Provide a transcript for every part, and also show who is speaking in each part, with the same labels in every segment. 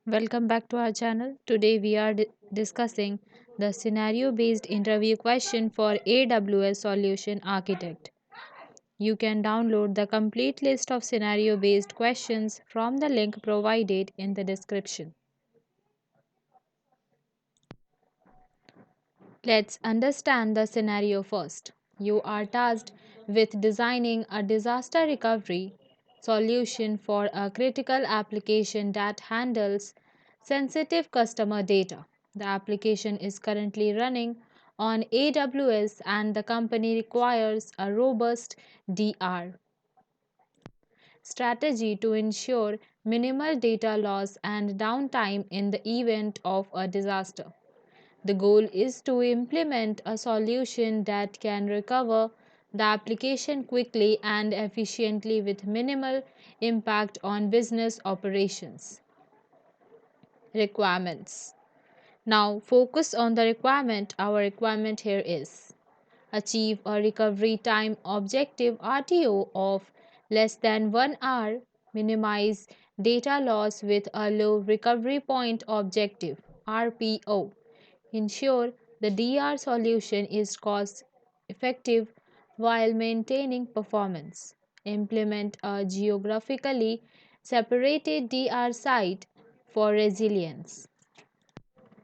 Speaker 1: Welcome back to our channel. Today we are discussing the scenario based interview question for AWS Solution Architect. You can download the complete list of scenario based questions from the link provided in the description. Let's understand the scenario first. You are tasked with designing a disaster recovery solution for a critical application that handles sensitive customer data. The application is currently running on AWS and the company requires a robust DR strategy to ensure minimal data loss and downtime in the event of a disaster. The goal is to implement a solution that can recover the application quickly and efficiently with minimal impact on business operations. Requirements. Now, focus on the requirement. Our requirement here is achieve a recovery time objective RTO of less than 1 hour, minimize data loss with a low recovery point objective RPO. Ensure the DR solution is cost effective while maintaining performance. Implement a geographically separated DR site for resilience.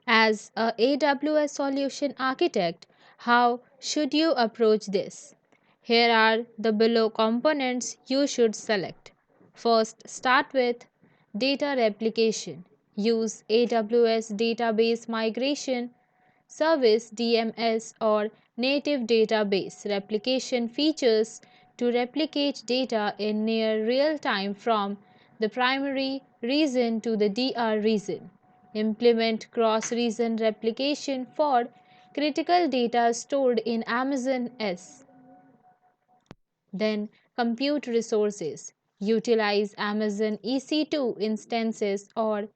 Speaker 1: As a AWS solution architect, how should you approach this? Here are the below components you should select. First, start with data replication. Use AWS database migration service DMS or native database replication features to replicate data in near real time from the primary region to the DR region. Implement cross region replication for critical data stored in Amazon S. Then, compute resources. Utilize Amazon EC2 instances or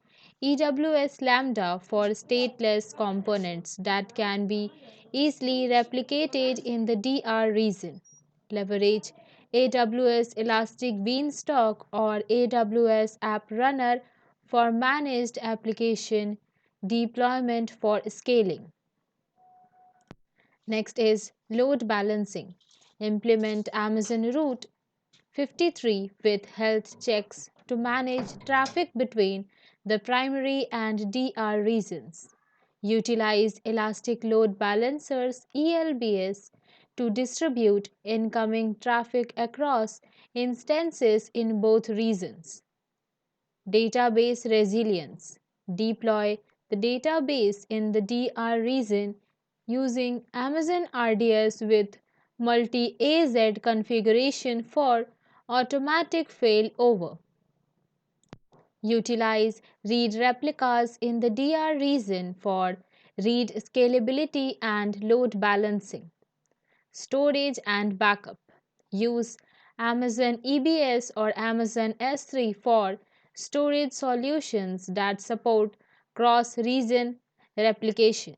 Speaker 1: AWS Lambda for stateless components that can be easily replicated in the DR region. Leverage AWS Elastic Beanstalk or AWS App Runner for managed application deployment for scaling. Next is load balancing. Implement Amazon Route 53 with health checks to manage traffic between the primary and DR regions. Utilize Elastic Load Balancers ELBS to distribute incoming traffic across instances in both regions. Database resilience. Deploy the database in the DR region using Amazon RDS with multi AZ configuration for automatic failover. Utilize read replicas in the DR region for read scalability and load balancing. Storage and backup. Use Amazon EBS or Amazon S3 for storage solutions that support cross region replication.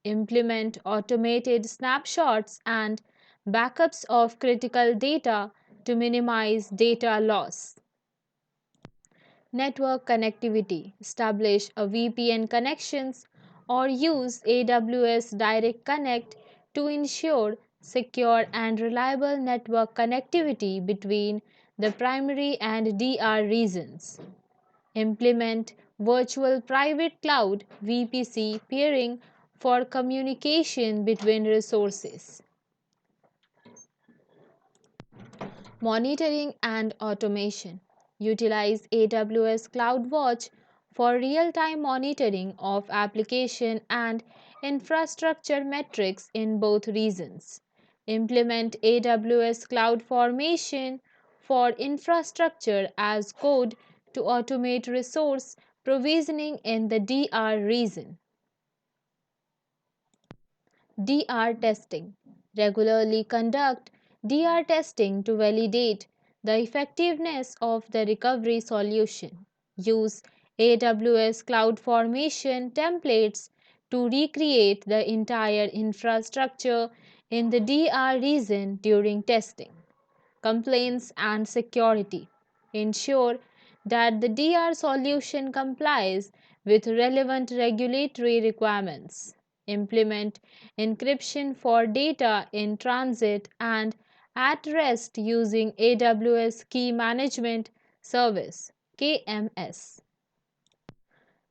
Speaker 1: Implement automated snapshots and backups of critical data to minimize data loss. Network connectivity. Establish a VPN connections or use AWS Direct Connect to ensure secure and reliable network connectivity between the primary and DR regions. Implement virtual private cloud VPC peering for communication between resources. Monitoring and automation. Utilize AWS CloudWatch for real time monitoring of application and infrastructure metrics in both regions. Implement AWS CloudFormation for infrastructure as code to automate resource provisioning in the DR region. DR testing. Regularly conduct DR testing to validate the effectiveness of the recovery solution. Use AWS CloudFormation templates to recreate the entire infrastructure in the DR region during testing. Complaints and security. Ensure that the DR solution complies with relevant regulatory requirements, implement encryption for data in transit and at rest using AWS Key Management Service KMS.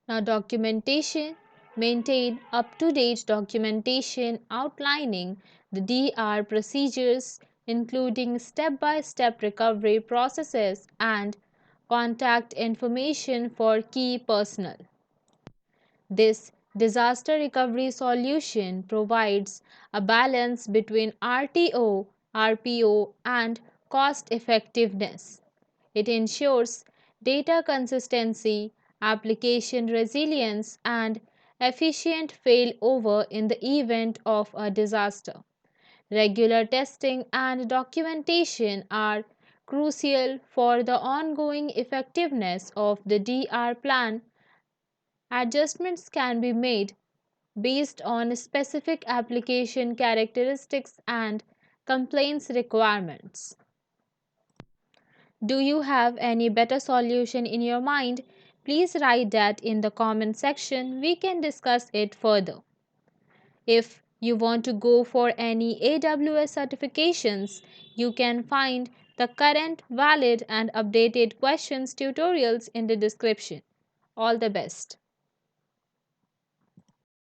Speaker 1: Now, documentation, maintain up to date documentation outlining the DR procedures, including step by step recovery processes and contact information for key personnel. This disaster recovery solution provides a balance between RTO, RPO, and cost effectiveness. It ensures data consistency, application resilience, and efficient failover in the event of a disaster. Regular testing and documentation are crucial for the ongoing effectiveness of the DR plan. Adjustments can be made based on specific application characteristics and complaints requirements. Do you have any better solution in your mind? Please write that in the comment section. We can discuss it further. If you want to go for any AWS certifications, you can find the current, valid, and updated questions tutorials in the description. All the best.